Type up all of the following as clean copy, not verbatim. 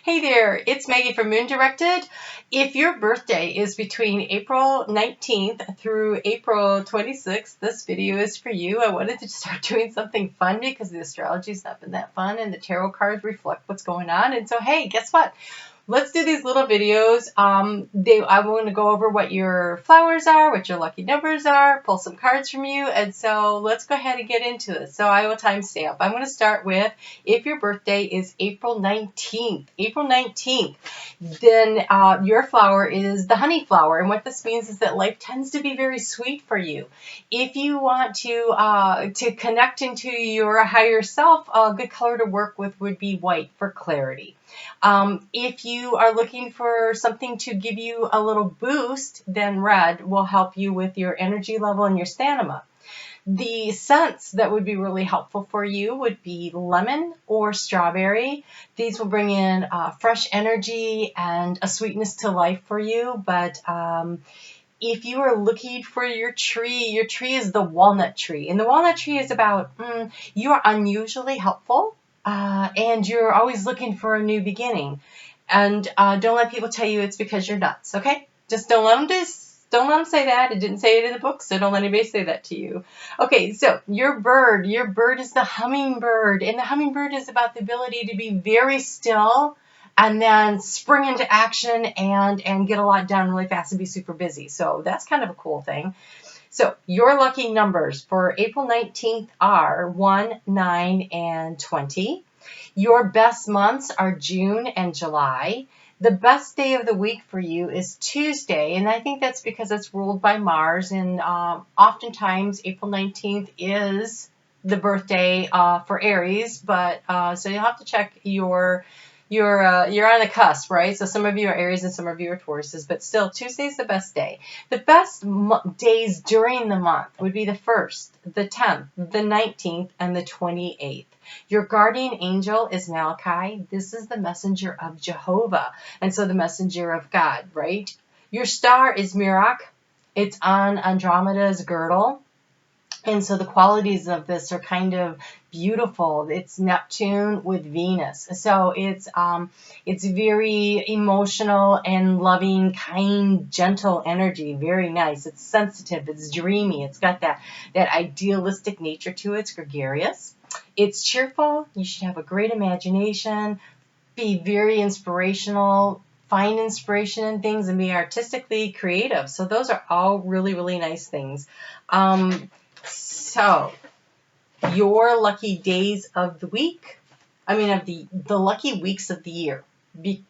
Hey there, it's Maggie from Moondirected. If your birthday is between April 19th through April 26th, this video is for you. I wanted to start doing something fun because the astrology's not been that fun and the tarot cards reflect what's going on. And so, hey, guess what? Let's do these little videos. I want to go over what your flowers are, what your lucky numbers are, pull some cards from you, and so let's go ahead and get into it. So I will timestamp. I'm going to start with if your birthday is April 19th. April 19th, then your flower is the honey flower, and what this means is that life tends to be very sweet for you. If you want to connect into your higher self, a good color to work with would be white for clarity. If you are looking for something to give you a little boost, then red will help you with your energy level and your stamina. The scents that would be really helpful for you would be lemon or strawberry. These will bring in fresh energy and a sweetness to life for you. But if you are looking for your tree is the walnut tree. And the walnut tree is about you are unusually helpful. And you're always looking for a new beginning. And don't let people tell you it's because you're nuts, okay? Just don't let them say that. It didn't say it in the book, so don't let anybody say that to you. Okay, so your bird is the hummingbird, and the hummingbird is about the ability to be very still and then spring into action and get a lot done really fast and be super busy. So that's kind of a cool thing. So your lucky numbers for April 19th are 1, 9, and 20. Your best months are June and July. The best day of the week for you is Tuesday, and I think that's because it's ruled by Mars, and oftentimes April 19th is the birthday for Aries, but so you'll have to check you're on the cusp, right? So some of you are Aries and some of you are Tauruses, but still Tuesday's the best day. The best days during the month would be the 1st, the 10th, the 19th, and the 28th. Your guardian angel is Malachi. This is the messenger of Jehovah, and so the messenger of God, right? Your star is Mirach. It's on Andromeda's girdle. And so the qualities of this are kind of beautiful. It's Neptune with Venus. So it's very emotional and loving, kind, gentle energy. Very nice. It's sensitive. It's dreamy. It's got that idealistic nature to it. It's gregarious. It's cheerful. You should have a great imagination. Be very inspirational. Find inspiration in things and be artistically creative. So those are all really, really nice things. So, your lucky days of the week, of the lucky weeks of the year,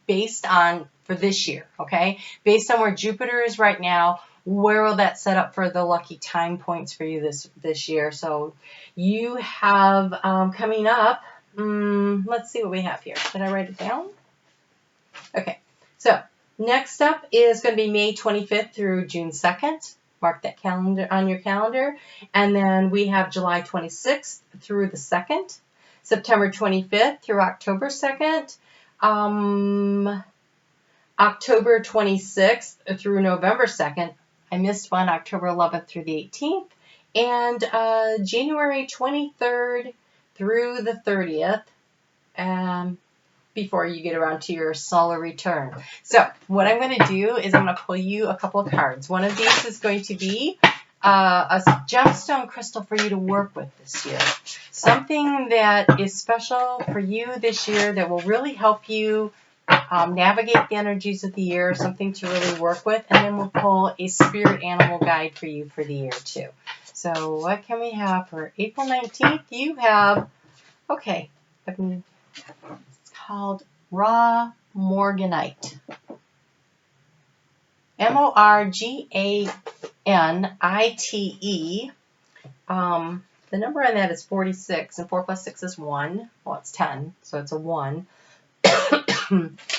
based on, for this year, okay? Based on where Jupiter is right now, where will that set up for the lucky time points for you this year? So, you have coming up, let's see what we have here. Did I write it down? Okay, so next up is going to be May 25th through June 2nd. Mark that calendar on your calendar. And then we have July 26th through the 2nd, September 25th through October 2nd, October 26th through November 2nd. I missed one, October 11th through the 18th, and January 23rd through the 30th. Before you get around to your solar return. So what I'm going to do is I'm going to pull you a couple of cards. One of these is going to be a gemstone crystal for you to work with this year. Something that is special for you this year that will really help you navigate the energies of the year, something to really work with, and then we'll pull a spirit animal guide for you for the year too. So what can we have for April 19th? You have, okay, called Raw Morganite. Morganite. The number on that is 46, and 4 plus 6 is 1. Well, it's 10, so it's a 1.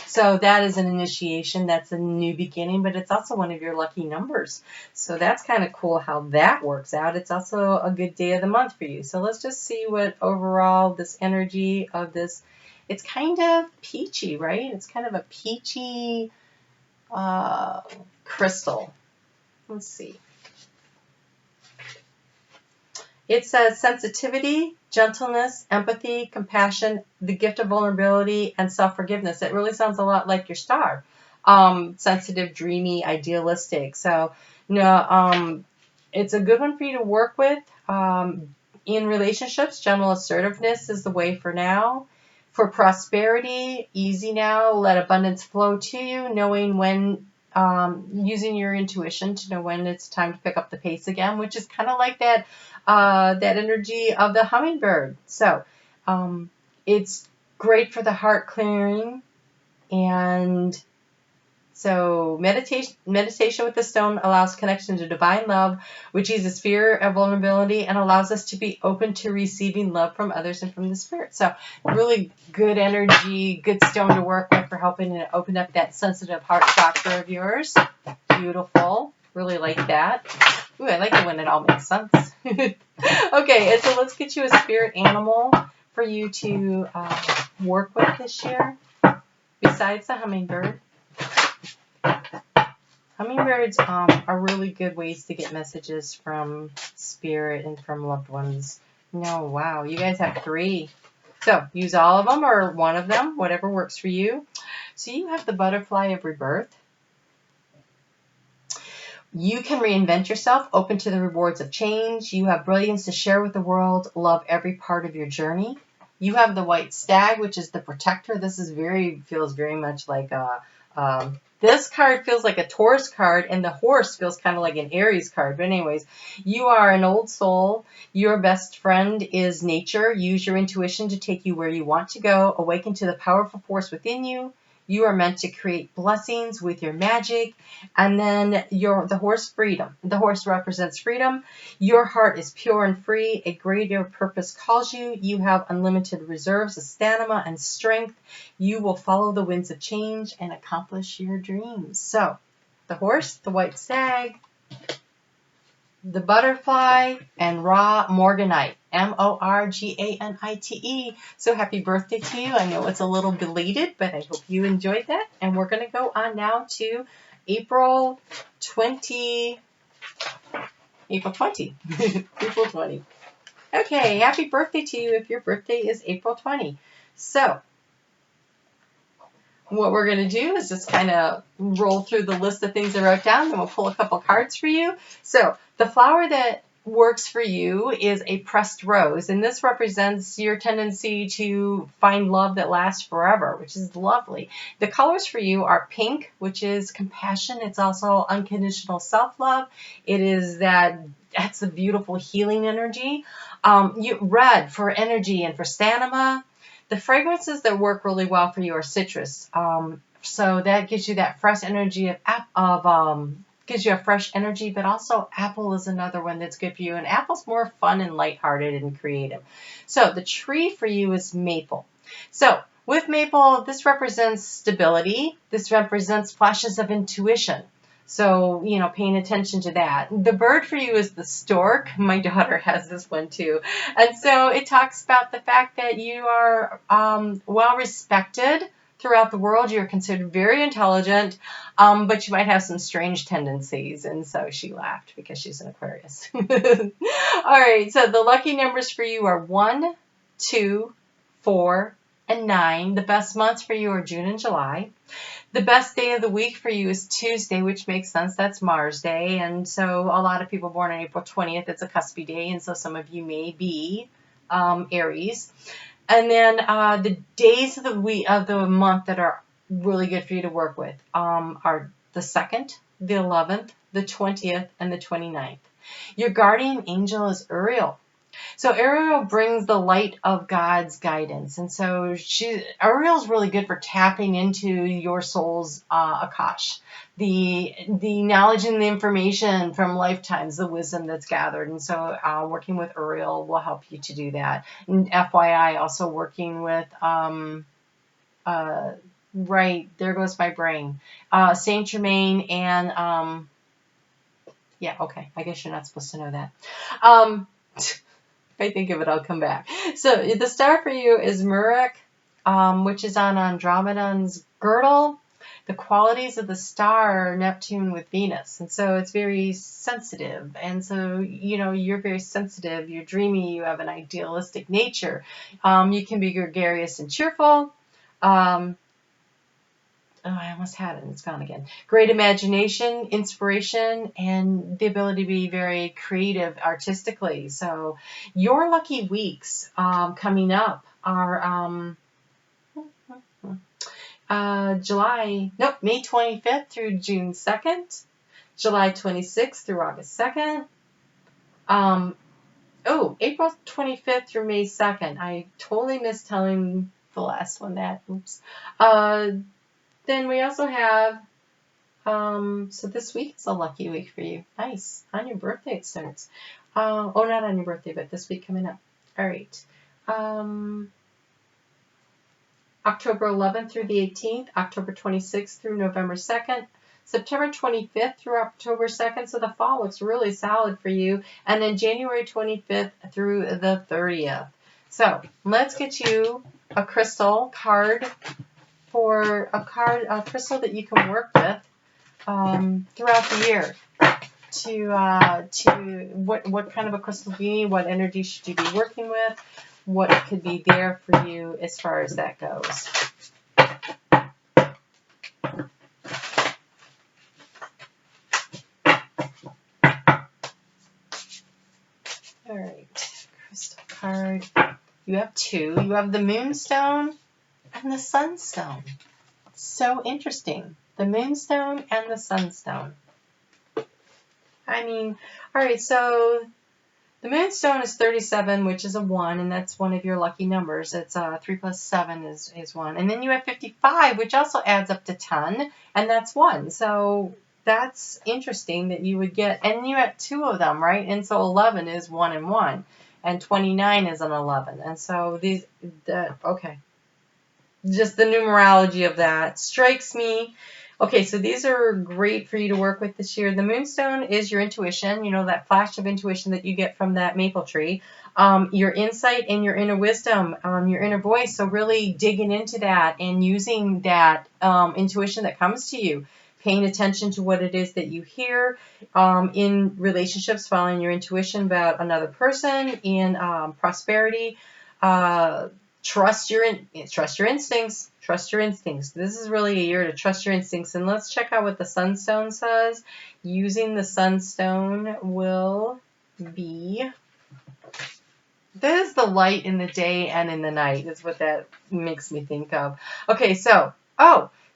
So that is an initiation. That's a new beginning, but it's also one of your lucky numbers. So that's kind of cool how that works out. It's also a good day of the month for you. So let's just see what overall this energy of this. It's kind of peachy, right? It's kind of a peachy crystal. Let's see. It says sensitivity, gentleness, empathy, compassion, the gift of vulnerability, and self-forgiveness. It really sounds a lot like your star. Sensitive, dreamy, idealistic. So, it's a good one for you to work with. In relationships, gentle assertiveness is the way for now. For prosperity, easy now. Let abundance flow to you, knowing when, using your intuition to know when it's time to pick up the pace again, which is kind of like that energy of the hummingbird. So it's great for the heart clearing. And so meditation with the stone allows connection to divine love, which eases fear of vulnerability and allows us to be open to receiving love from others and from the spirit. So really good energy, good stone to work with for helping to open up that sensitive heart chakra of yours. Beautiful. Really like that. Ooh, I like it when it all makes sense. Okay, and so let's get you a spirit animal for you to work with this year besides the hummingbird. Hummingbirds are really good ways to get messages from spirit and from loved ones. No, wow, you guys have 3. So use all of them or one of them, whatever works for you. So you have the butterfly of rebirth. You can reinvent yourself, open to the rewards of change. You have brilliance to share with the world. Love every part of your journey. You have the white stag, which is the protector. This is feels very much like this card feels like a Taurus card, and the horse feels kind of like an Aries card. But anyways, you are an old soul. Your best friend is nature. Use your intuition to take you where you want to go. Awaken to the powerful force within you. You are meant to create blessings with your magic. And then the horse, freedom. The horse represents freedom. Your heart is pure and free. A greater purpose calls you. You have unlimited reserves of stamina and strength. You will follow the winds of change and accomplish your dreams. So, the horse, the white stag, the butterfly, and raw morganite. Morganite. So happy birthday to you. I know it's a little belated, but I hope you enjoyed that. And we're going to go on now to April 20. April 20. April 20. Okay, happy birthday to you if your birthday is April 20. So what we're going to do is just kind of roll through the list of things I wrote down, and we'll pull a couple cards for you. So the flower that works for you is a pressed rose, and this represents your tendency to find love that lasts forever, which is lovely. The colors for you are pink, which is compassion. It's also unconditional self-love. It is that's a beautiful healing energy. Red for energy and for stamina. The fragrances that work really well for you are citrus. So that gives you that fresh energy gives you a fresh energy, but also apple is another one that's good for you. And apple's more fun and lighthearted and creative. So the tree for you is maple. So with maple, this represents stability. This represents flashes of intuition. So, paying attention to that. The bird for you is the stork. My daughter has this one too. And so it talks about the fact that you are well respected throughout the world. You're considered very intelligent, but you might have some strange tendencies. And so she laughed because she's an Aquarius. All right, so the lucky numbers for you are 1, 2, 4, and 9. The best months for you are June and July. The best day of the week for you is Tuesday, which makes sense. That's Mars Day. And so a lot of people born on April 20th, it's a cuspy day. And so some of you may be Aries. And then the days of the week of the month that are really good for you to work with are the 2nd, the 11th, the 20th, and the 29th. Your guardian angel is Uriel. So Uriel brings the light of God's guidance. And so Uriel's really good for tapping into your soul's Akash, the knowledge and the information from lifetimes, the wisdom that's gathered. And so working with Uriel will help you to do that. And FYI, also working with, right, there goes my brain, Saint Germain and, yeah, okay, I guess you're not supposed to know that. If I think of it, I'll come back. So the star for you is Murak, which is on Andromeda's girdle. the qualities of the star are Neptune with Venus. And so it's very sensitive. And so, you know, you're very sensitive, you're dreamy, you have an idealistic nature. You can be gregarious and cheerful. Oh, I almost had it and it's gone again. Great imagination, inspiration, and the ability to be very creative artistically. So your lucky weeks coming up are May 25th through June 2nd, July 26th through August 2nd. April 25th through May 2nd. I totally missed telling the last one that. Oops. Then we also have, so this week is a lucky week for you. Nice. On your birthday it starts. Not on your birthday, but this week coming up. All right. October 11th through the 18th, October 26th through November 2nd, September 25th through October 2nd. So the fall looks really solid for you. And then January 25th through the 30th. So let's get you a crystal card for a crystal that you can work with throughout the year. What kind of a crystal do you need? What energy should you be working with? What could be there for you as far as that goes? All right, crystal card. You have two. You have the Moonstone and the Sunstone. So interesting. The Moonstone and the Sunstone. I mean, all right, so the Moonstone is 37, which is a 1, and that's one of your lucky numbers. It's 3 plus 7 is 1. And then you have 55, which also adds up to 10, and that's 1. So that's interesting that you would get, and you have 2 of them, right? And so 11 is 1 and 1, and 29 is an 11. And so okay. Just the numerology of that strikes me. Okay, so these are great for you to work with this year. The Moonstone is your intuition, you know, that flash of intuition that you get from that maple tree. Your insight and your inner wisdom, your inner voice. So really digging into that and using that intuition that comes to you. Paying attention to what it is that you hear in relationships, following your intuition about another person, in prosperity. Trust your instincts. Trust your instincts. This is really a year to trust your instincts. And let's check out what the Sunstone says. Using the Sunstone will be, that is the light in the day and in the night, is what that makes me think of. Okay, so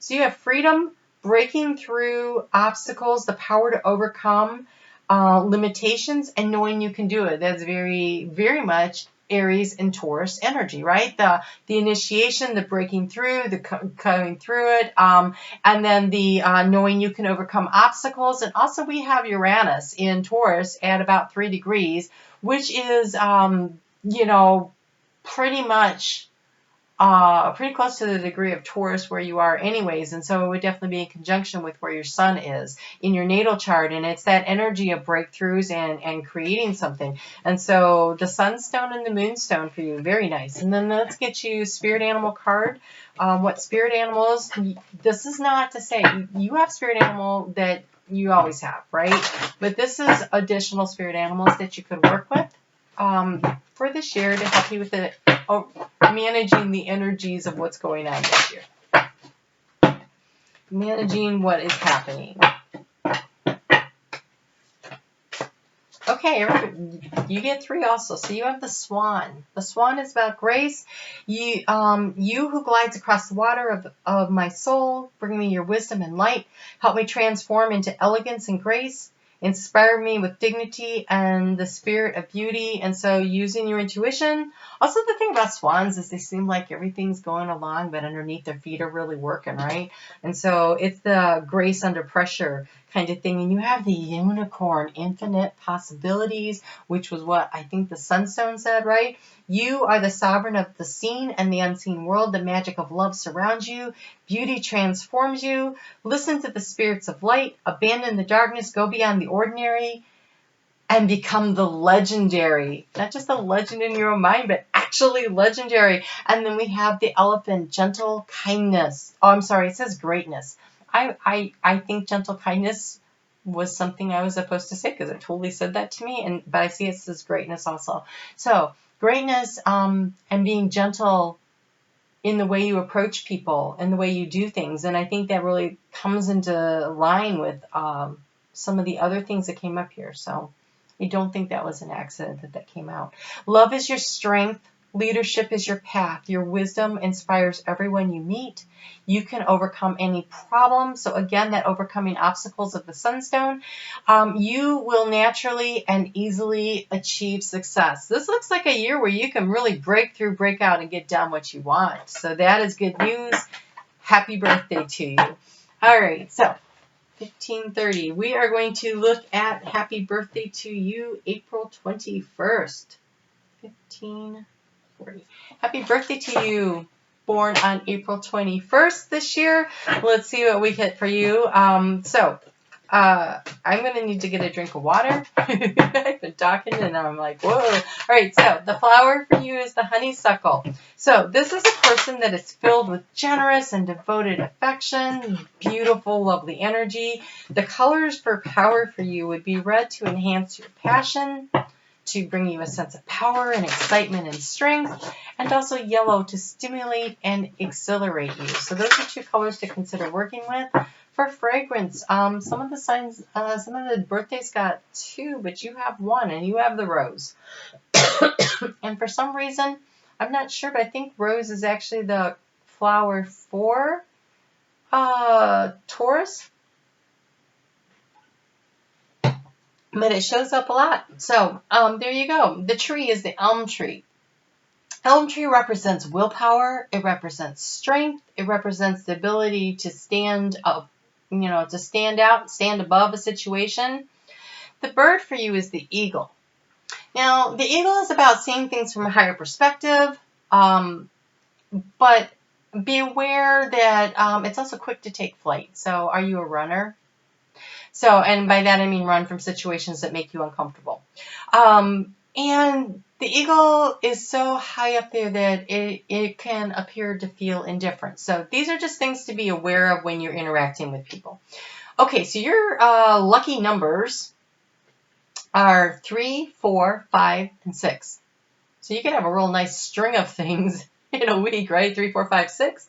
you have freedom, breaking through obstacles, the power to overcome limitations, and knowing you can do it. That's very, very much Aries and Taurus energy, right? The initiation, the breaking through, the coming through it, and then the knowing you can overcome obstacles. And also we have Uranus in Taurus at about 3 degrees, which is, you know, pretty much pretty close to the degree of Taurus where you are anyways. And so it would definitely be in conjunction with where your sun is in your natal chart. And it's that energy of breakthroughs and creating something. And so the Sunstone and the Moonstone for you, very nice. And then let's get you Spirit Animal card. What spirit animals, this is not to say you have spirit animal that you always have, right? But this is additional spirit animals that you could work with for this year to help you with the managing the energies of what's going on this year. Managing what is happening. Okay, you get 3 also. So you have the Swan. The Swan is about grace. You who glides across the water of my soul, bring me your wisdom and light. Help me transform into elegance and grace. Inspire me with dignity and the spirit of beauty. And so using your intuition. Also, the thing about swans is they seem like everything's going along, but underneath their feet are really working, right? And so it's the grace under pressure kind of thing. And you have the unicorn, infinite possibilities, which was what I think the Sunstone said, right? You are the sovereign of the seen and the unseen world. The magic of love surrounds you. Beauty transforms you. Listen to the spirits of light. Abandon the darkness. Go beyond the ordinary and become the legendary. Not just a legend in your own mind, but actually legendary. And then we have the elephant, gentle kindness. Oh, I'm sorry, it says greatness. I think gentle kindness was something I was supposed to say because it totally said that to me. But I see it says greatness also. So greatness and being gentle in the way you approach people and the way you do things. And I think that really comes into line with some of the other things that came up here. So I don't think that was an accident that came out. Love is your strength. Leadership is your path. Your wisdom inspires everyone you meet. You can overcome any problem. So again, that overcoming obstacles of the sunstone. You will naturally and easily achieve success. This looks like a year where you can really break through, break out, and get done what you want. So that is good news. Happy birthday to you. All right, so 1530. We are going to look at happy birthday to you, April 21st. 1540. Happy birthday to you, born on April 21st this year. Let's see what we get for you. I'm going to need to get a drink of water. I've been talking and I'm like, whoa. All right, so the flower for you is the honeysuckle. So this is a person that is filled with generous and devoted affection, beautiful, lovely energy. The colors for power for you would be red to enhance your passion, to bring you a sense of power and excitement and strength, and also yellow to stimulate and exhilarate you. So those are two colors to consider working with. For fragrance, some of the signs, some of the birthdays got 2, but you have 1, and you have the rose. And for some reason, I'm not sure, but I think rose is actually the flower for Taurus. But it shows up a lot. So there you go. The tree is the elm tree. Elm tree represents willpower. It represents strength. It represents the ability to stand up, to stand out, stand above a situation. The bird for you is the eagle. Now, the eagle is about seeing things from a higher perspective, but be aware that it's also quick to take flight. So are you a runner? So, and by that I mean run from situations that make you uncomfortable. And the eagle is so high up there that it can appear to feel indifferent. So these are just things to be aware of when you're interacting with people. Okay, so your lucky numbers are 3, 4, 5, and 6. So you can have a real nice string of things in a week, right? 3, 4, 5, 6.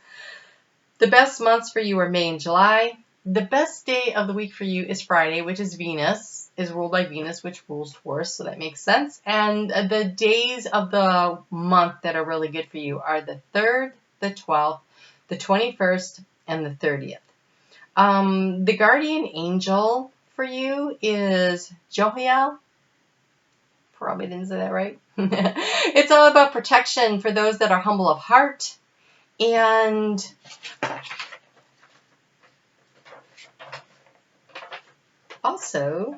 The best months for you are May and July. The best day of the week for you is Friday, which is Venus, is ruled by Venus, which rules Taurus, so that makes sense. And the days of the month that are really good for you are the 3rd, the 12th, the 21st, and the 30th. The guardian angel for you is Johiel. Probably didn't say that right. It's all about protection for those that are humble of heart. And also,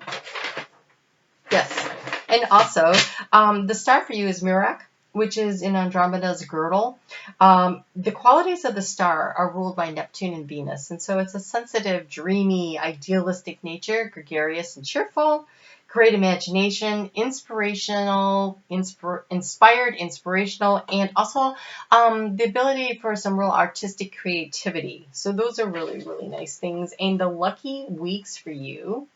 the star for you is Mirak, which is in Andromeda's girdle. The qualities of the star are ruled by Neptune and Venus, and so it's a sensitive, dreamy, idealistic nature, gregarious and cheerful, great imagination, inspirational, and also the ability for some real artistic creativity. So those are really, really nice things. And the lucky weeks for you,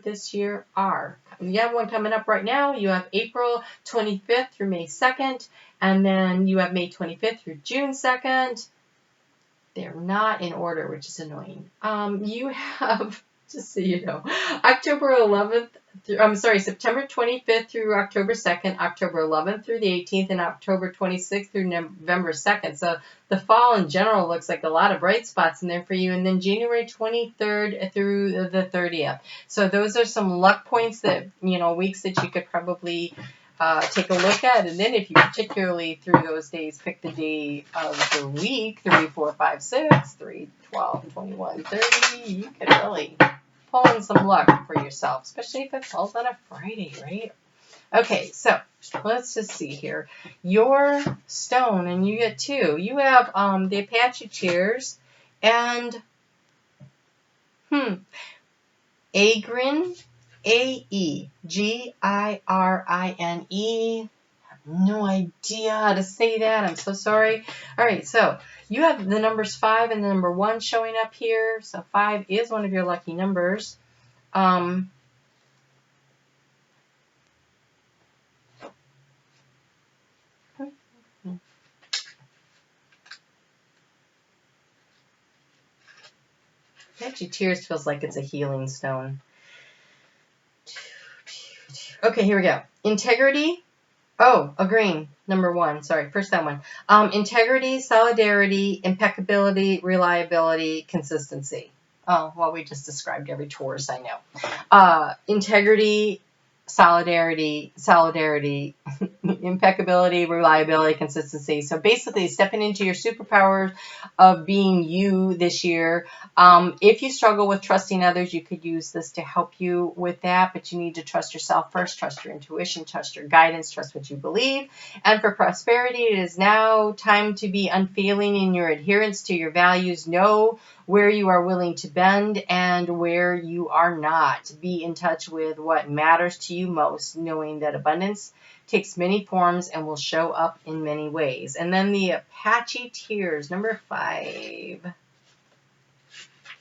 this year are, you have one coming up right now. You have April 25th through May 2nd, and then you have May 25th through June 2nd. They're not in order, which is annoying. You have, just so you know, September 25th through October 2nd, October 11th through the 18th, and October 26th through November 2nd. So the fall in general looks like a lot of bright spots in there for you. And then January 23rd through the 30th. So those are some luck points that, weeks that you could probably take a look at. And then if you particularly through those days pick the day of the week, 3, 4, 5, 6, 3, 12, 21, 30, you could really pull in some luck for yourself, especially if it falls on a Friday, right? Okay, so let's just see here. Your stone, and you get 2. You have the Apache chairs and Agrin, Aegrine, no idea how to say that. I'm so sorry. All right, so you have the numbers 5 and the number 1 showing up here. So 5 is one of your lucky numbers. Actually, tears feels like it's a healing stone. Okay, here we go. Integrity. Oh, a green. Number 1. Sorry, first that one. Integrity, solidarity, impeccability, reliability, consistency. Oh, well, we just described every Taurus I know. Integrity, solidarity, impeccability, reliability, consistency. So basically stepping into your superpowers of being you this year. If you struggle with trusting others, you could use this to help you with that, but you need to trust yourself first, trust your intuition, trust your guidance, trust what you believe. And for prosperity, it is now time to be unfailing in your adherence to your values. Know where you are willing to bend and where you are not. Be in touch with what matters to you most, knowing that abundance takes many forms and will show up in many ways. And then the Apache Tears, number 5.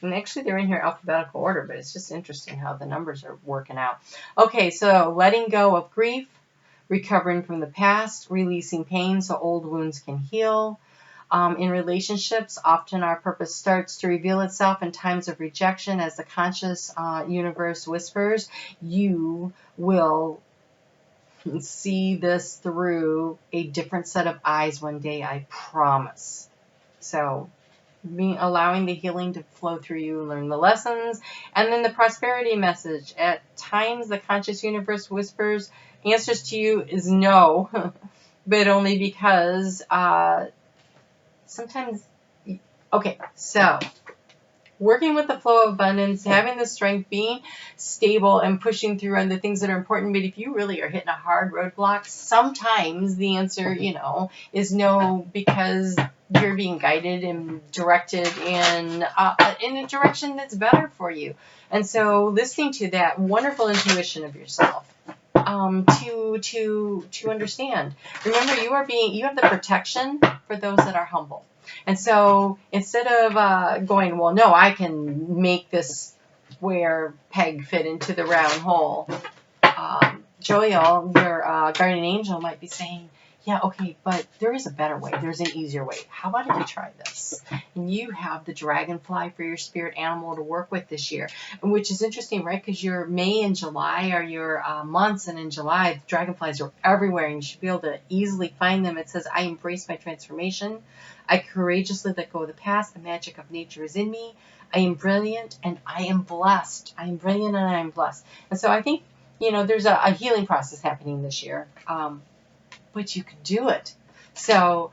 And actually they're in here alphabetical order, but it's just interesting how the numbers are working out. Okay, so letting go of grief, recovering from the past, releasing pain so old wounds can heal. In relationships, often our purpose starts to reveal itself in times of rejection as the conscious universe whispers. You will see this through a different set of eyes one day, I promise. So allowing the healing to flow through you, learn the lessons. And then the prosperity message. At times, the conscious universe whispers answers to you is no, but only because sometimes, okay, so working with the flow of abundance, having the strength, being stable and pushing through on the things that are important. But if you really are hitting a hard roadblock, sometimes the answer, is no, because you're being guided and directed in a direction that's better for you. And so listening to that wonderful intuition of yourself, to understand. Remember, you have the protection for those that are humble. And so instead of going, well, no, I can make this square peg fit into the round hole, Joel, your guardian angel, might be saying, yeah, okay, but there is a better way. There's an easier way. How about if you try this? And you have the dragonfly for your spirit animal to work with this year, which is interesting, right? Because your May and July are your months, and in July, dragonflies are everywhere, and you should be able to easily find them. It says, I embrace my transformation. I courageously let go of the past. The magic of nature is in me. I am brilliant, and I am blessed. I am brilliant, and I am blessed. And so I think, there's a healing process happening this year. But you can do it. So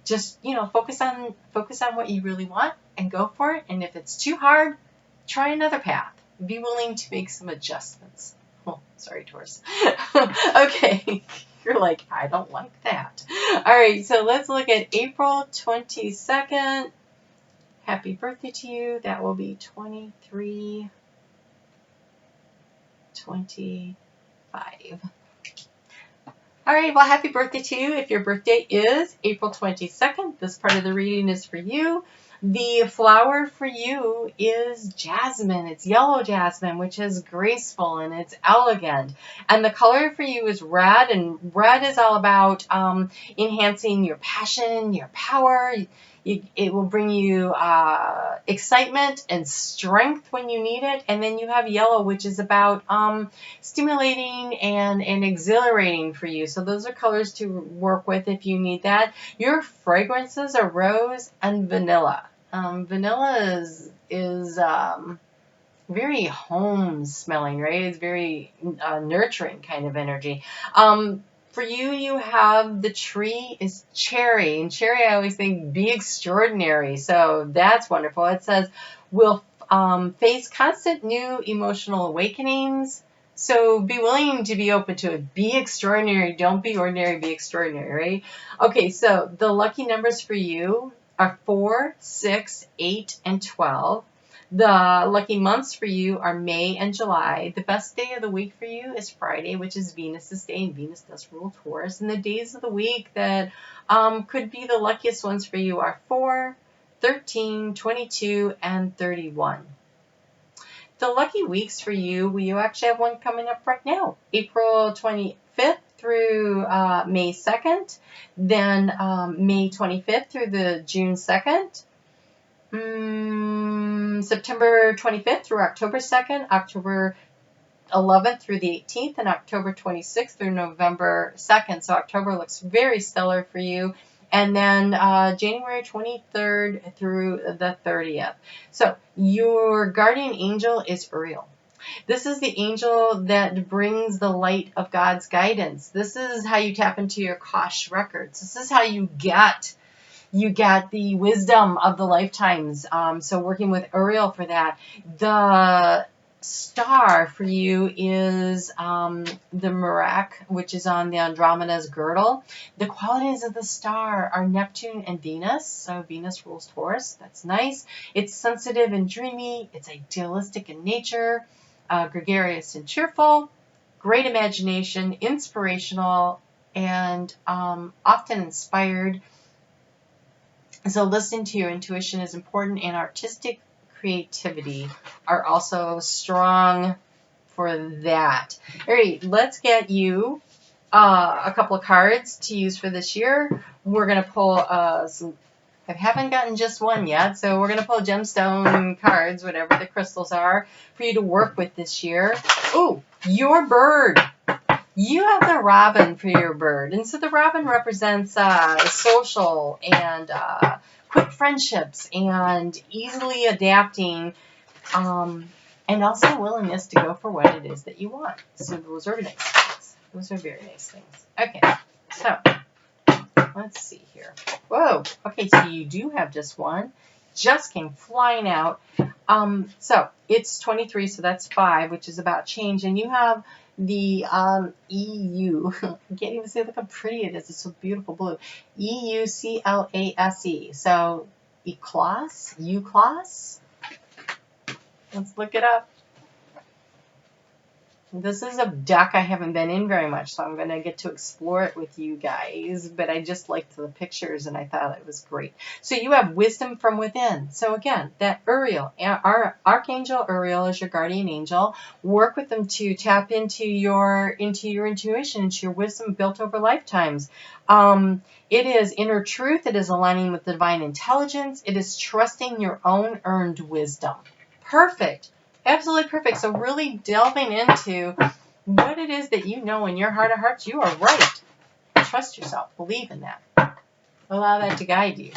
just focus on what you really want and go for it. And if it's too hard, try another path. Be willing to make some adjustments. Oh, sorry, Taurus. Okay, you're like, I don't like that. All right, so let's look at April 22nd. Happy birthday to you. That will be 2325. All right, well, happy birthday to you. If your birthday is April 22nd, this part of the reading is for you. The flower for you is jasmine. It's yellow jasmine, which is graceful and it's elegant. And the color for you is red, and red is all about enhancing your passion, your power. It will bring you excitement and strength when you need it. And then you have yellow, which is about stimulating and exhilarating for you. So those are colors to work with if you need that. Your fragrances are rose and vanilla. Vanilla is very home smelling, right? It's very nurturing kind of energy. For you, you have the tree is cherry. And cherry, I always think, be extraordinary. So that's wonderful. It says, we'll face constant new emotional awakenings. So be willing to be open to it. Be extraordinary. Don't be ordinary. Be extraordinary, right? Okay, so the lucky numbers for you are 4, 6, 8, and 12. The lucky months for you are May and July. The best day of the week for you is Friday, which is Venus's day, and Venus does rule Taurus. And the days of the week that could be the luckiest ones for you are 4, 13, 22, and 31. The lucky weeks for you, we actually have one coming up right now, April 25th through May 2nd, then May 25th through the June 2nd, September 25th through October 2nd, October 11th through the 18th, and October 26th through November 2nd. So October looks very stellar for you. And then January 23rd through the 30th. So your guardian angel is Uriel. This is the angel that brings the light of God's guidance. This is how you tap into your Kosh records. This is how you get the wisdom of the lifetimes. So working with Uriel for that. The star for you is the Merak, which is on the Andromeda's girdle. The qualities of the star are Neptune and Venus. So Venus rules Taurus. That's nice. It's sensitive and dreamy. It's idealistic in nature, gregarious and cheerful, great imagination, inspirational, and often inspired. So listening to your intuition is important, and artistic creativity are also strong for that. All right, let's get you a couple of cards to use for this year. We're going to pull some. I haven't gotten just one yet, so we're going to pull gemstone cards, whatever the crystals are, for you to work with this year. Ooh, your bird. You have the robin for your bird. And so the robin represents social and quick friendships and easily adapting, and also willingness to go for what it is that you want. So those are nice things. Those are very nice things. Okay, so let's see here. Whoa. Okay, so you do have just one. Just came flying out. So it's 23, so that's 5, which is about change. And you have the EU. I can't even say, look how pretty it is. It's so beautiful blue. EUCLASE. So Eclas? Euclas? Let's look it up. This is a deck I haven't been in very much, so I'm going to get to explore it with you guys. But I just liked the pictures, and I thought it was great. So you have wisdom from within. So again, that Uriel, our Archangel Uriel is your guardian angel. Work with them to tap into your intuition, into your wisdom built over lifetimes. It is inner truth. It is aligning with divine intelligence. It is trusting your own earned wisdom. Perfect. Absolutely perfect. So really delving into what it is that you know in your heart of hearts. You are right. Trust yourself. Believe in that. Allow that to guide you.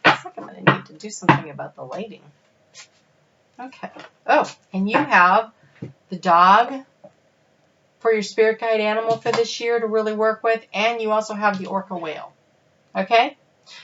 Looks like I'm going to need to do something about the lighting. Okay. Oh, and you have the dog for your spirit guide animal for this year to really work with. And you also have the orca whale. Okay?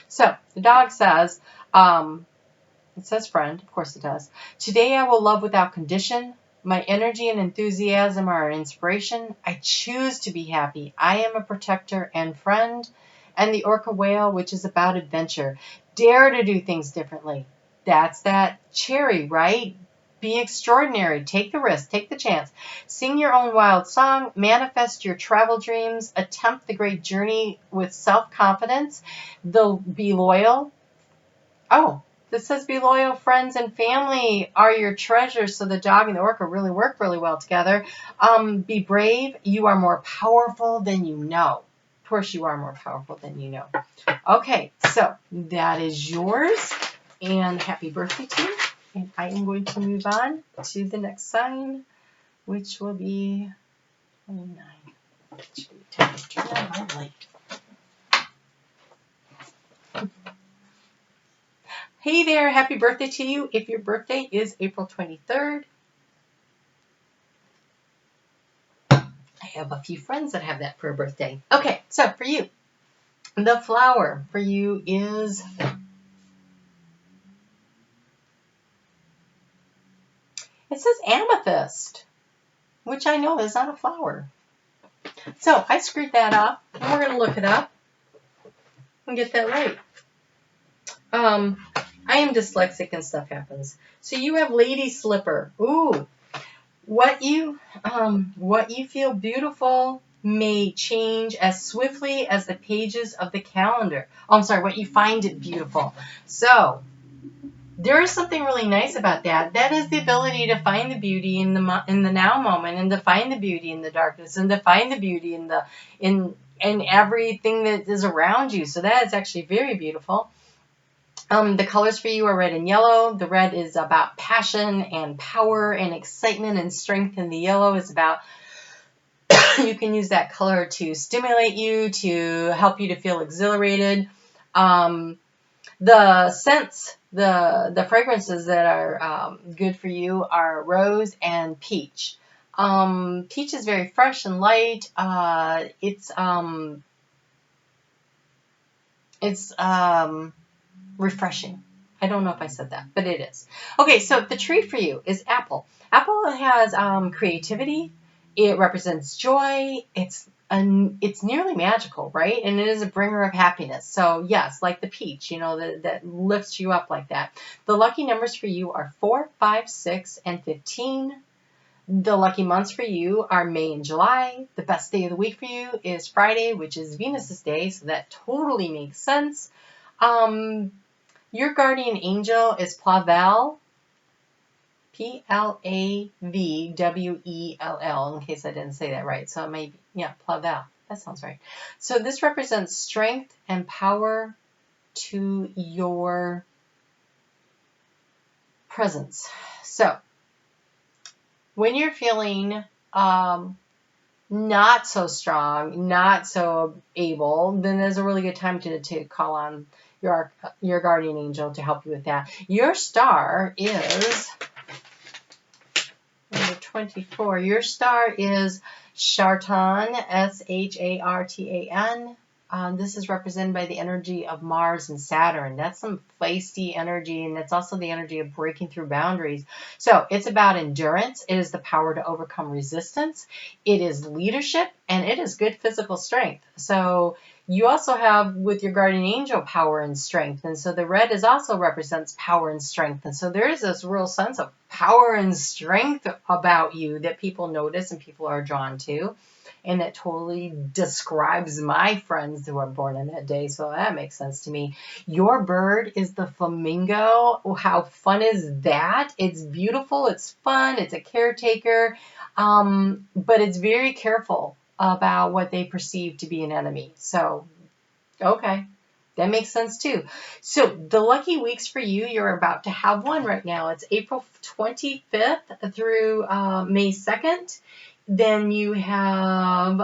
So the dog says, it says friend, of course it does. Today I will love without condition. My energy and enthusiasm are an inspiration. I choose to be happy. I am a protector and friend. And the orca whale, which is about adventure. Dare to do things differently. That's that cherry, right? Be extraordinary. Take the risk. Take the chance. Sing your own wild song. Manifest your travel dreams. Attempt the great journey with self-confidence. Be loyal. Oh. This says be loyal, friends and family are your treasures. So the dog and the orca really work really well together. Be brave. You are more powerful than you know. Of course, you are more powerful than you know. Okay, so that is yours. And happy birthday to you. And I am going to move on to the next sign, which will be 29. Turn on my light. Hey there, happy birthday to you. If your birthday is April 23rd, I have a few friends that have that for a birthday. Okay, so for you, the flower for you is it says amethyst, which I know is not a flower. So I screwed that up, and we're going to look it up and get that right. I am dyslexic and stuff happens. So you have Lady Slipper. Ooh, what you feel beautiful may change as swiftly as the pages of the calendar. Oh, I'm sorry, what you find it beautiful. So there is something really nice about that. That is the ability to find the beauty in the now moment, and to find the beauty in the darkness, and to find the beauty in everything that is around you. So that is actually very beautiful. The colors for you are red and yellow. The red is about passion and power and excitement and strength, and the yellow is about you can use that color to stimulate you, to help you to feel exhilarated. The scents, the fragrances that are good for you are rose and peach. Peach is very fresh and light. It's refreshing. I don't know if I said that, but it is. Okay, so the tree for you is apple. Apple has creativity. It represents joy. It's nearly magical, right? And it is a bringer of happiness. So yes, like the peach, that lifts you up like that. The lucky numbers for you are 4, 5, 6, and 15. The lucky months for you are May and July. The best day of the week for you is Friday, which is Venus's day, so that totally makes sense. Your guardian angel is Plavell, Plavwell, in case I didn't say that right. So maybe, yeah, Plavell. That sounds right. So this represents strength and power to your presence. So when you're feeling not so strong, not so able, then there's a really good time to call on your guardian angel to help you with that. Your star is number 24. Your star is Shartan, Shartan. This is represented by the energy of Mars and Saturn. That's some feisty energy, and it's also the energy of breaking through boundaries. So it's about endurance. It is the power to overcome resistance. It is leadership, and it is good physical strength. So you also have with your guardian angel power and strength. And so the red is also represents power and strength. And so there is this real sense of power and strength about you that people notice and people are drawn to. And that totally describes my friends who are born in that day. So that makes sense to me. Your bird is the flamingo. Oh, how fun is that? It's beautiful. It's fun. It's a caretaker. But it's very careful about what they perceive to be an enemy. So, okay. That makes sense too. So the lucky weeks for you, you're about to have one right now. It's April 25th through May 2nd. Then you have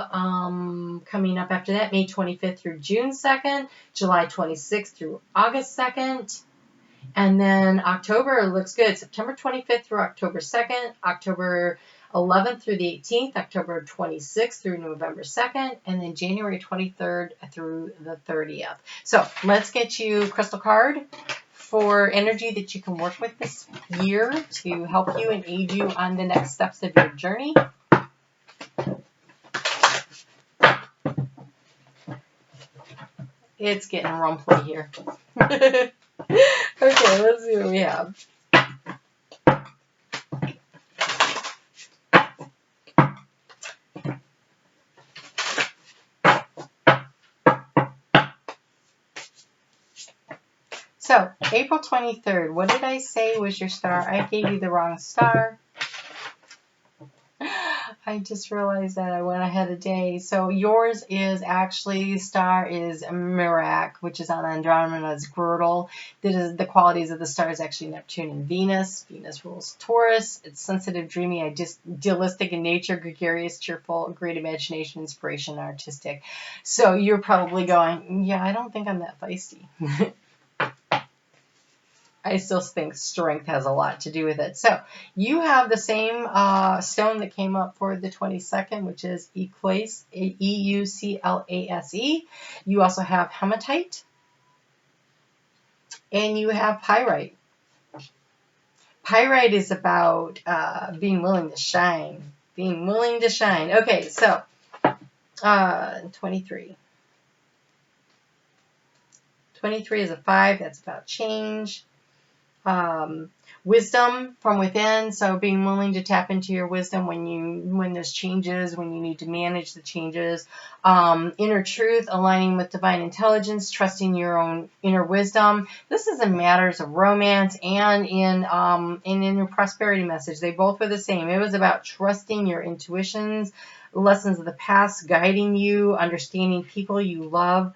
coming up after that, May 25th through June 2nd, July 26th through August 2nd. And then October looks good. September 25th through October 2nd, October 11th through the 18th, October 26th through November 2nd, and then January 23rd through the 30th. So let's get you a crystal card for energy that you can work with this year to help you and aid you on the next steps of your journey. It's getting rumply here. Okay, let's see what we have. So, April 23rd, what did I say was your star? I gave you the wrong star. I just realized that I went ahead a day. So yours is actually, star is Merak, which is on Andromeda's girdle. The qualities of the star is actually Neptune and Venus. Venus rules Taurus. It's sensitive, dreamy, idealistic in nature, gregarious, cheerful, great imagination, inspiration, and artistic. So you're probably going, yeah, I don't think I'm that feisty. I still think strength has a lot to do with it. So you have the same stone that came up for the 22nd, which is Euclase, Euclase. You also have hematite, and you have pyrite. Pyrite is about being willing to shine. Being willing to shine. Okay, so 23. 23 is a 5. That's about change. Wisdom from within, so being willing to tap into your wisdom when there's changes, when you need to manage the changes. Inner truth, aligning with divine intelligence, trusting your own inner wisdom. This is in matters of romance and in your prosperity message. They both were the same. It was about trusting your intuitions, lessons of the past guiding you, understanding people you love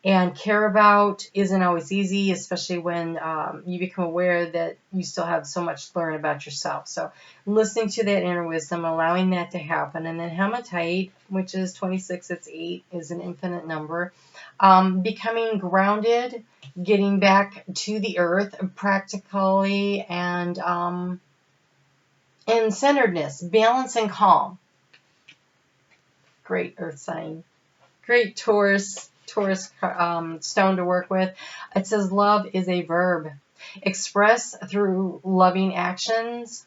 and care about isn't always easy, especially when you become aware that you still have so much to learn about yourself. So listening to that inner wisdom, allowing that to happen. And then hematite, which is 26, it's 8, is an infinite number. Becoming grounded, getting back to the earth practically, and centeredness, balance and calm. Great earth sign. Great Taurus stone to work with. It says love is a verb. Express through loving actions.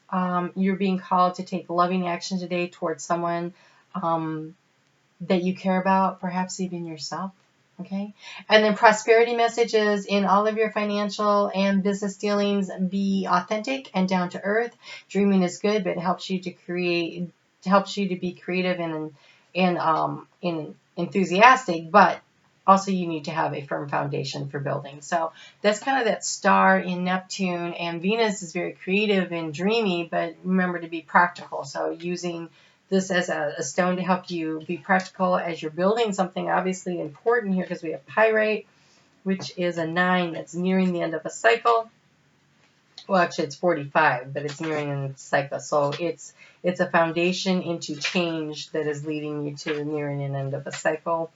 You're being called to take loving action today towards someone that you care about, perhaps even yourself. Okay. And then prosperity messages in all of your financial and business dealings. Be authentic and down to earth. Dreaming is good, but it helps you to be creative and enthusiastic, but also you need to have a firm foundation for building. So that's kind of that star in Neptune, and Venus is very creative and dreamy, but remember to be practical. So using this as a stone to help you be practical as you're building something obviously important here, because we have Pyrite, which is a 9 that's nearing the end of a cycle. Well, actually it's 45, but it's nearing the end of the cycle. So it's a foundation into change that is leading you to the nearing and end of a cycle.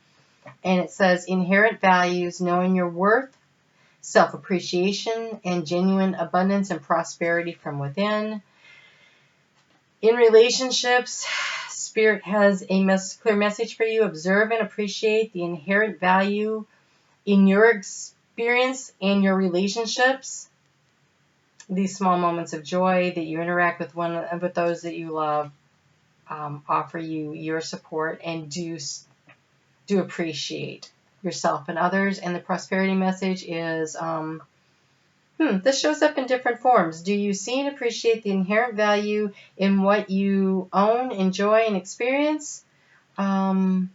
And it says inherent values, knowing your worth, self-appreciation, and genuine abundance and prosperity from within. In relationships, Spirit has a clear message for you. Observe and appreciate the inherent value in your experience and your relationships. These small moments of joy that you interact with those that you love offer you your support, and do appreciate yourself and others. And the prosperity message is, this shows up in different forms. Do you see and appreciate the inherent value in what you own, enjoy, and experience? Reminds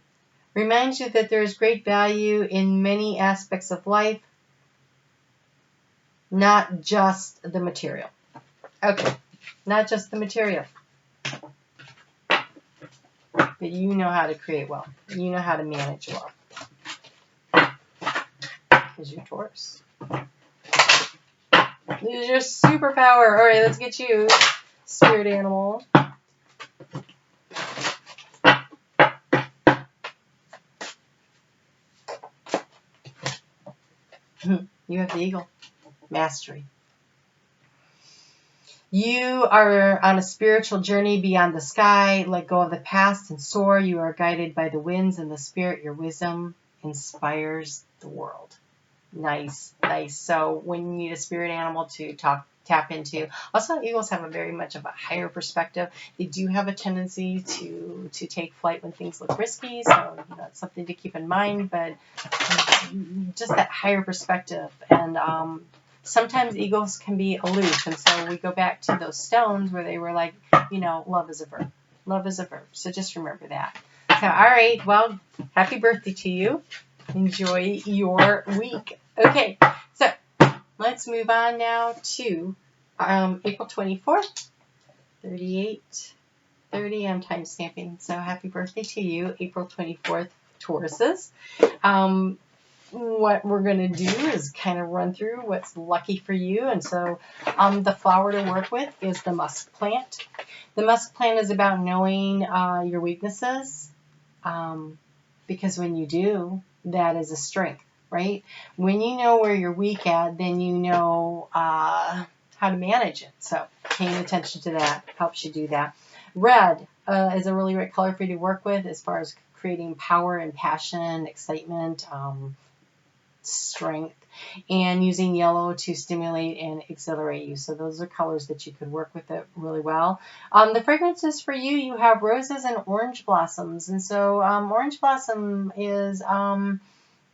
you that there is great value in many aspects of life, not just the material. Okay, not just the material. But you know how to create wealth. You know how to manage wealth. Because you're Taurus. This is your superpower. All right, let's get you, spirit animal. You have the eagle. Mastery. You are on a spiritual journey beyond the sky. Let go of the past and soar. You are guided by the winds and the spirit. Your wisdom inspires the world. Nice, nice. So when you need a spirit animal to tap into. Also, eagles have a very much of a higher perspective. They do have a tendency to take flight when things look risky, so that's something to keep in mind. But just that higher perspective, and sometimes eagles can be aloof, and so we go back to those stones where they were like, love is a verb. Love is a verb. So just remember that. So, all right. Well, happy birthday to you. Enjoy your week. Okay. So let's move on now to April 24th, 38:30. I'm time stamping. So happy birthday to you, April 24th, Tauruses. What we're going to do is kind of run through what's lucky for you. And so the flower to work with is the musk plant. The musk plant is about knowing your weaknesses, because when you do, that is a strength, right? When you know where you're weak at, then you know how to manage it. So paying attention to that helps you do that. Red is a really great color for you to work with as far as creating power and passion, excitement, strength, and using yellow to stimulate and exhilarate you. So those are colors that you could work with it really well. The fragrances for you, you have roses and orange blossoms. And so orange blossom is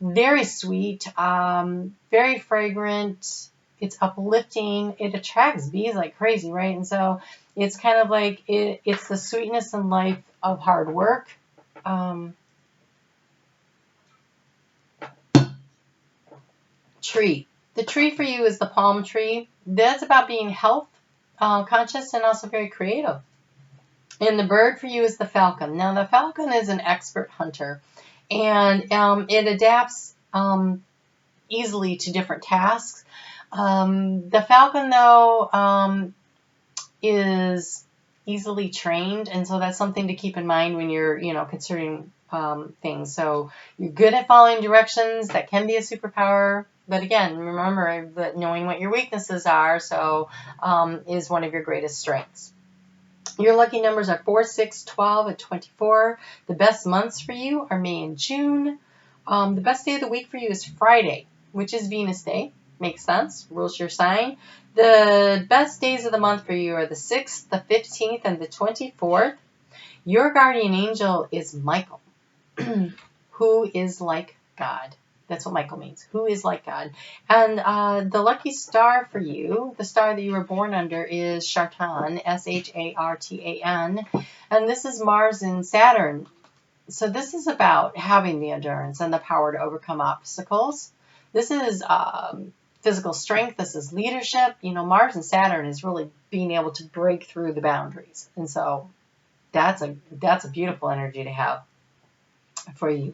Very sweet, very fragrant. It's uplifting. It attracts bees like crazy, right? And so it's kind of like it's the sweetness and life of hard work. Tree. The tree for you is the palm tree. That's about being health conscious and also very creative. And the bird for you is the falcon. Now, the falcon is an expert hunter, and it adapts easily to different tasks. The falcon, though, is easily trained, and so that's something to keep in mind when you're, considering things. So you're good at following directions. That can be a superpower. But again, remember that knowing what your weaknesses are is one of your greatest strengths. Your lucky numbers are 4, 6, 12, and 24. The best months for you are May and June. The best day of the week for you is Friday, which is Venus Day. Makes sense. Rules your sign. The best days of the month for you are the 6th, the 15th, and the 24th. Your guardian angel is Michael, who is like God. That's what Michael means. Who is like God. And the lucky star for you, the star that you were born under, is Shartan, Shartan. And this is Mars and Saturn. So this is about having the endurance and the power to overcome obstacles. This is physical strength. This is leadership. Mars and Saturn is really being able to break through the boundaries. And so that's a beautiful energy to have for you.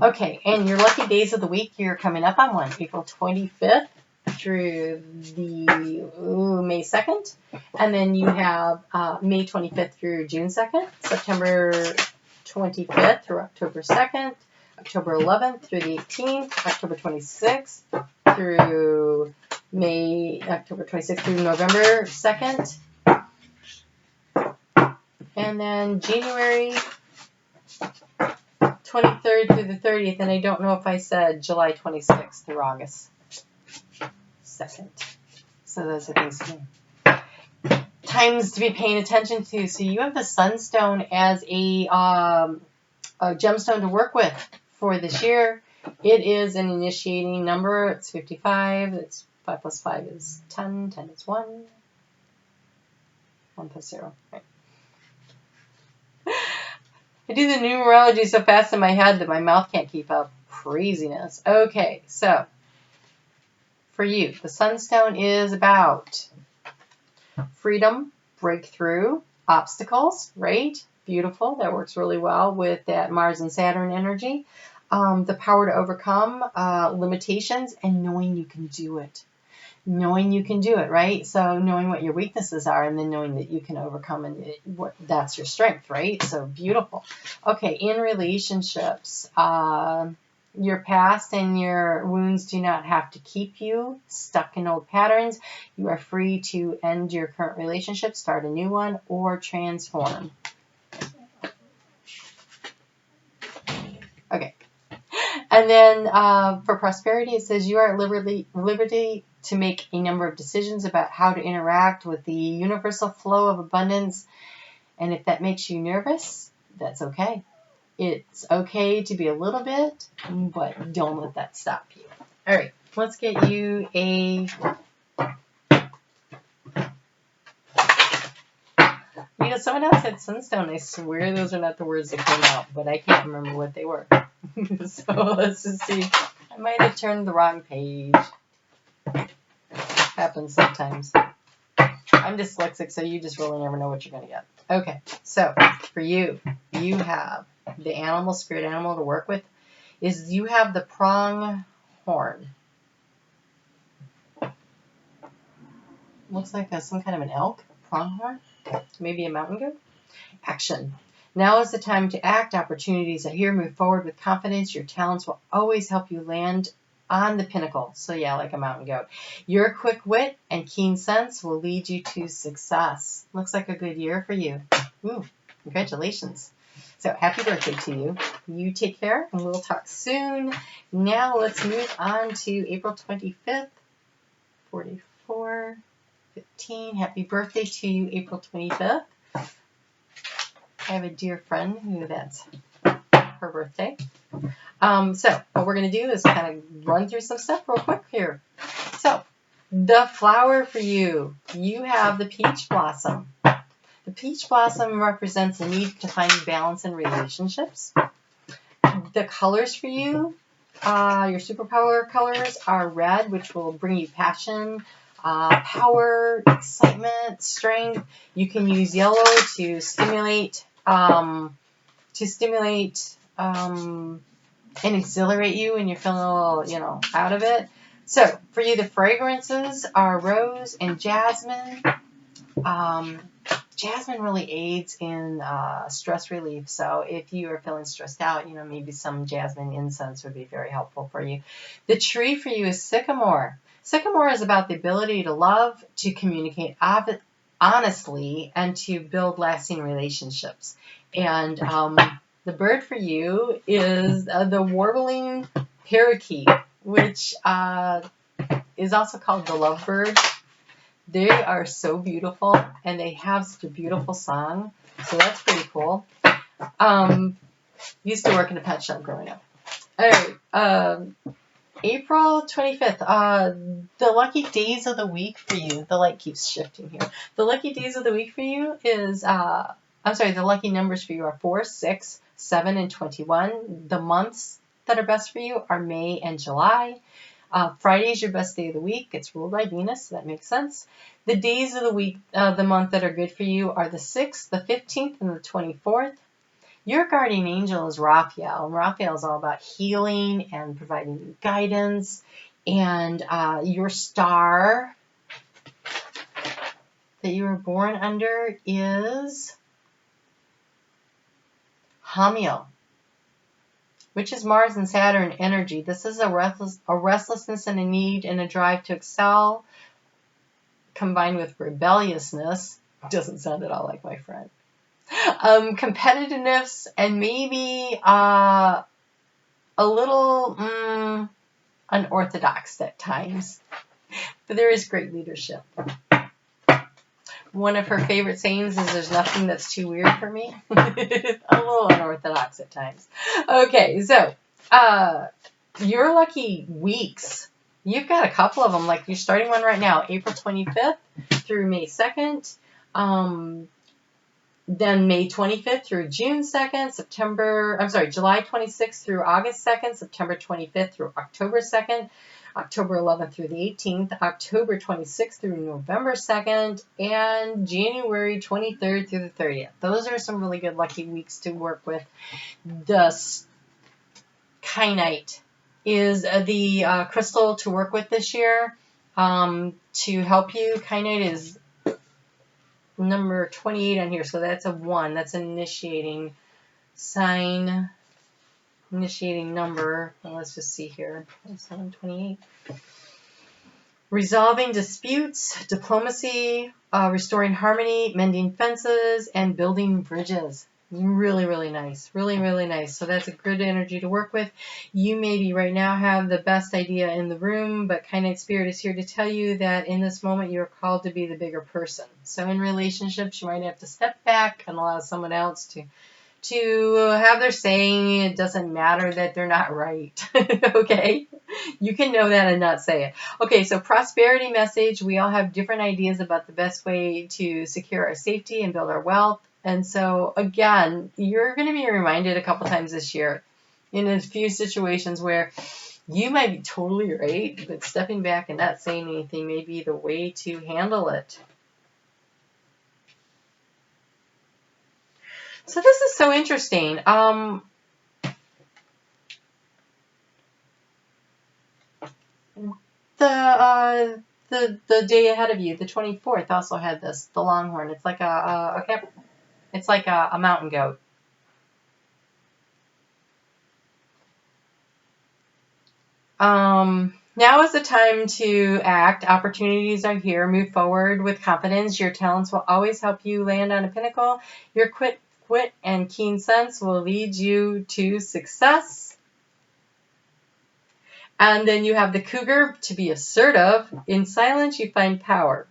Okay, and your lucky days of the week, you're coming up on one, April 25th through the May 2nd. And then you have May 25th through June 2nd, September 25th through October 2nd, October 11th through the 18th, October 26th through October 26th through November 2nd. And then January 23rd through the 30th, and I don't know if I said July 26th through August 2nd. So those are things times to be paying attention to. So you have the Sunstone as a gemstone to work with for this year. It is an initiating number. It's 55. It's 5 plus 5 is 10. 10 is 1. 1 plus 0. Right. I do the numerology so fast in my head that my mouth can't keep up. Craziness. Okay, so for you, the Sunstone is about freedom, breakthrough, obstacles, right? Beautiful. That works really well with that Mars and Saturn energy. The power to overcome limitations and knowing you can do it. Knowing you can do it, right? So knowing what your weaknesses are and then knowing that you can overcome and that's your strength, right? So beautiful. Okay, in relationships, your past and your wounds do not have to keep you stuck in old patterns. You are free to end your current relationship, start a new one, or transform. Okay. And then for prosperity, it says you are at liberty to make a number of decisions about how to interact with the universal flow of abundance. And if that makes you nervous, that's okay. It's okay to be a little bit, but don't let that stop you. All right, let's get you a... someone else said sunstone. I swear those are not the words that came out, but I can't remember what they were. So let's just see. I might have turned the wrong page. Happens sometimes. I'm dyslexic, so you just really never know what you're going to get. Okay, so for you, you have the animal, spirit animal to work with, is you have the prong horn. Looks like some kind of an elk, pronghorn, maybe a mountain goat. Action. Now is the time to act. Opportunities are here. Move forward with confidence. Your talents will always help you land on the pinnacle. So yeah, like a mountain goat. Your quick wit and keen sense will lead you to success. Looks like a good year for you. Ooh, congratulations. So happy birthday to you. You take care, and we'll talk soon. Now let's move on to April 25th, 44, 15. Happy birthday to you, April 25th. I have a dear friend who that's her birthday. So what we're going to do is kind of run through some stuff real quick here. So the flower for you, you have the peach blossom. The peach blossom represents the need to find balance in relationships. The colors for you, your superpower colors are red, which will bring you passion, power, excitement, strength. You can use yellow to stimulate and exhilarate you when you're feeling a little, out of it. So for you, the fragrances are rose and jasmine. Jasmine really aids in stress relief. So if you are feeling stressed out, maybe some jasmine incense would be very helpful for you. The tree for you is sycamore. Sycamore is about the ability to love, to communicate honestly, and to build lasting relationships. And the bird for you is the warbling parakeet, which is also called the lovebird. They are so beautiful, and they have such a beautiful song, so that's pretty cool. Used to work in a pet shop growing up. All right, April 25th, the lucky days of the week for you, the light keeps shifting here. The lucky days of the week for you is, the lucky numbers for you are 4, 6, 7, and 21. The months that are best for you are May and July. Friday is your best day of the week. It's ruled by Venus, so that makes sense. The days of the week, the month that are good for you are the 6th, the 15th, and the 24th. Your guardian angel is Raphael, and Raphael is all about healing and providing you guidance. And your star that you were born under is Hamiel, which is Mars and Saturn energy. This is a restlessness and a need and a drive to excel, combined with rebelliousness. Doesn't sound at all like my friend. Competitiveness and maybe a little unorthodox at times. But there is great leadership. One of her favorite sayings is, "There's nothing that's too weird for me." A little unorthodox at times. Okay, so your lucky weeks. You've got a couple of them. Like you're starting one right now, April 25th through May 2nd. Then May 25th through June 2nd, July 26th through August 2nd, September 25th through October 2nd, October 11th through the 18th, October 26th through November 2nd, and January 23rd through the 30th. Those are some really good lucky weeks to work with. The kyanite is the crystal to work with this year to help you. Kyanite is number 28 on here, so that's a 1. That's an initiating sign, initiating number. Well, let's just see here. 728. Resolving disputes, diplomacy, restoring harmony, mending fences, and building bridges. Really, really nice. Really, really nice. So that's a good energy to work with. You maybe right now have the best idea in the room, but Kyanite Spirit is here to tell you that in this moment you're called to be the bigger person. So in relationships, you might have to step back and allow someone else to have their say. It doesn't matter that they're not right. Okay? You can know that and not say it. Okay, so prosperity message. We all have different ideas about the best way to secure our safety and build our wealth. And so, again, you're going to be reminded a couple times this year in a few situations where you might be totally right, but stepping back and not saying anything may be the way to handle it. So this is so interesting. The day ahead of you, the 24th, also had this, the longhorn. It's like it's like a mountain goat. Now is the time to act. Opportunities are here. Move forward with confidence. Your talents will always help you land on a pinnacle. Your quick wit and keen sense will lead you to success. And then you have the cougar, to be assertive. In silence, you find power.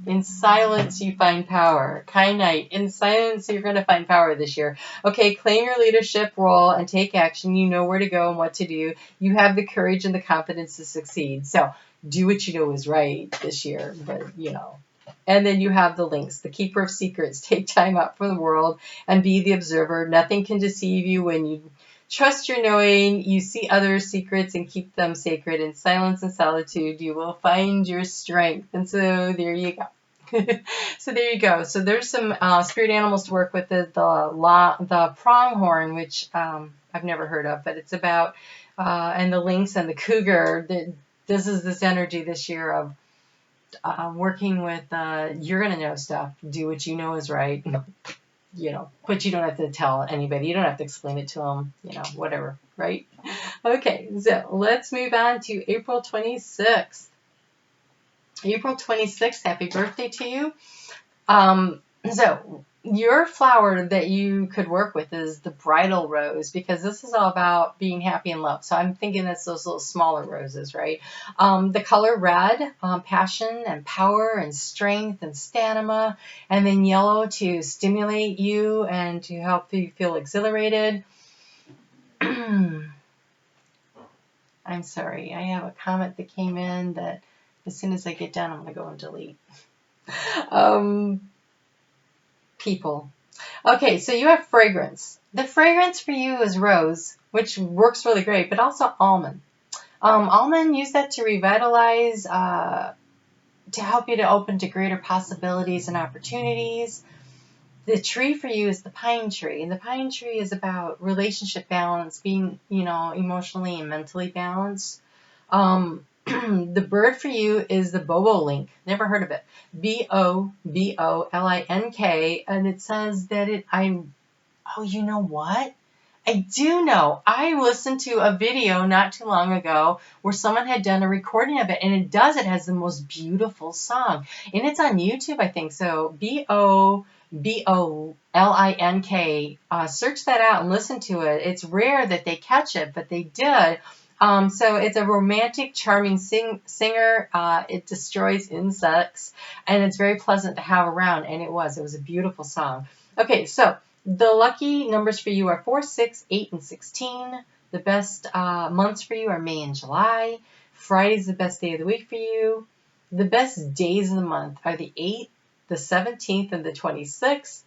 In silence, you find power. Kind Knight, in silence, you're going to find power this year. Okay, claim your leadership role and take action. You know where to go and what to do. You have the courage and the confidence to succeed. So do what you know is right this year, but you know. And then you have the links, the keeper of secrets. Take time out for the world and be the observer. Nothing can deceive you when you trust your knowing. You see others' secrets and keep them sacred. In silence and solitude, you will find your strength. And so there you go. So there you go. So there's some spirit animals to work with. The pronghorn, which I've never heard of, but it's about, and the lynx and the cougar. This is this energy this year of working with, you're going to know stuff. Do what you know is right. You know, but you don't have to tell anybody. You don't have to explain it to them, you know, whatever, right? Okay, so let's move on to April 26th. April 26th, happy birthday to you. So your flower that you could work with is the bridal rose, because this is all about being happy and love. So I'm thinking it's those little smaller roses, right? The color red, passion and power and strength and stamina, and then yellow to stimulate you and to help you feel exhilarated. I'm sorry, I have a comment that came in that as soon as I get done, I'm going to go and delete. People. Okay, so you have fragrance. The fragrance for you is rose, which works really great, but also almond. Almond, use that to revitalize, to help you to open to greater possibilities and opportunities. The tree for you is the pine tree, and the pine tree is about relationship balance, being, you know, emotionally and mentally balanced. The bird for you is the bobolink. Never heard of it. Bobolink, and it says that oh, you know what? I do know. I listened to a video not too long ago where someone had done a recording of it, and it has the most beautiful song. And it's on YouTube, I think. So Bobolink, search that out and listen to it. It's rare that they catch it, but they did. So it's a romantic, charming singer. It destroys insects, and it's very pleasant to have around, and it was a beautiful song. Okay, so the lucky numbers for you are 4, 6, 8, and 16. The best months for you are May and July. Friday's the best day of the week for you. The best days of the month are the 8th, the 17th, and the 26th.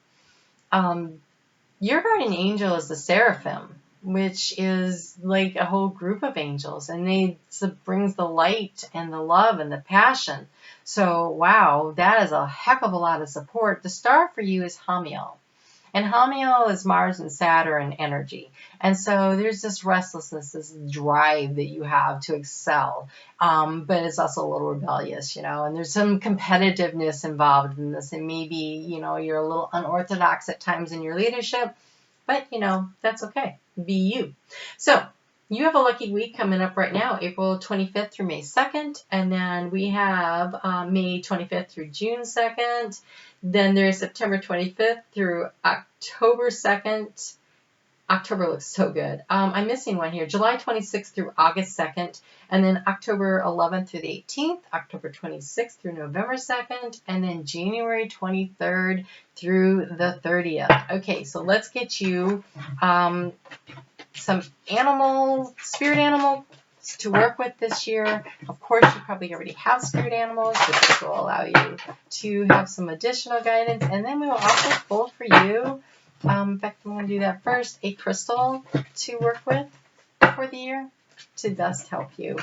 Your guardian angel is the seraphim, which is like a whole group of angels, and it brings the light and the love and the passion. So, wow, that is a heck of a lot of support. The star for you is Hamiel. And Hamiel is Mars and Saturn energy. And so there's this restlessness, this drive that you have to excel. But it's also a little rebellious, you know, and there's some competitiveness involved in this. And maybe, you know, you're a little unorthodox at times in your leadership, but, you know, that's okay. Be you. So you have a lucky week coming up right now, April 25th through May 2nd. And then we have May 25th through June 2nd. Then there's September 25th through October 2nd. October looks so good. I'm missing one here. July 26th through August 2nd. And then October 11th through the 18th. October 26th through November 2nd. And then January 23rd through the 30th. Okay, so let's get you some spirit animals to work with this year. Of course, you probably already have spirit animals, but this will allow you to have some additional guidance. And then we will also pull for you, in fact, I'm going to do that first, a crystal to work with for the year to best help you.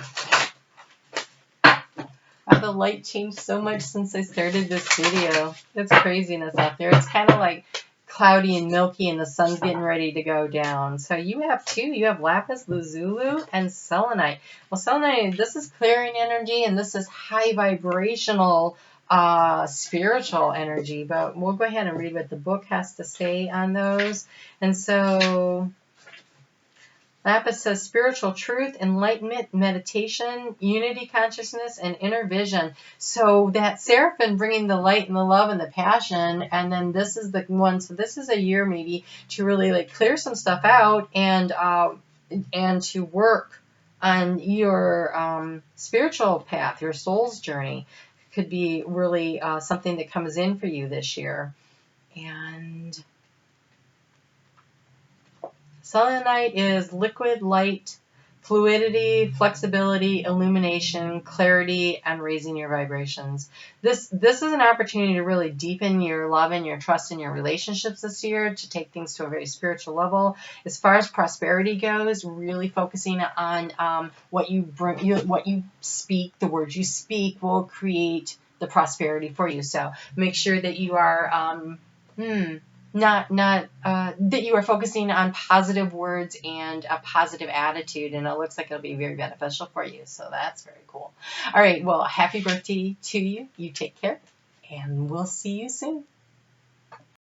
The light changed so much since I started this video. It's craziness out there. It's kind of like cloudy and milky, and the sun's getting ready to go down. So you have two. You have lapis lazuli and selenite. Well, selenite, this is clearing energy, and this is high vibrational spiritual energy. But we'll go ahead and read what the book has to say on those. And so lapis says spiritual truth, enlightenment, meditation, unity consciousness, and inner vision. So that seraphim bringing the light and the love and the passion, and then this is the one. So this is a year maybe to really like clear some stuff out and to work on your spiritual path, your soul's journey. could be really something that comes in for you this year. And selenite is liquid, light, fluidity, flexibility, illumination, clarity, and raising your vibrations. This is an opportunity to really deepen your love and your trust in your relationships this year, to take things to a very spiritual level. As far as prosperity goes, really focusing on what you bring, what you speak, the words you speak will create the prosperity for you. So make sure that you are that you are focusing on positive words and a positive attitude, and it looks like it'll be very beneficial for you. So that's very cool. All right, well, happy birthday to you. You take care, and we'll see you soon.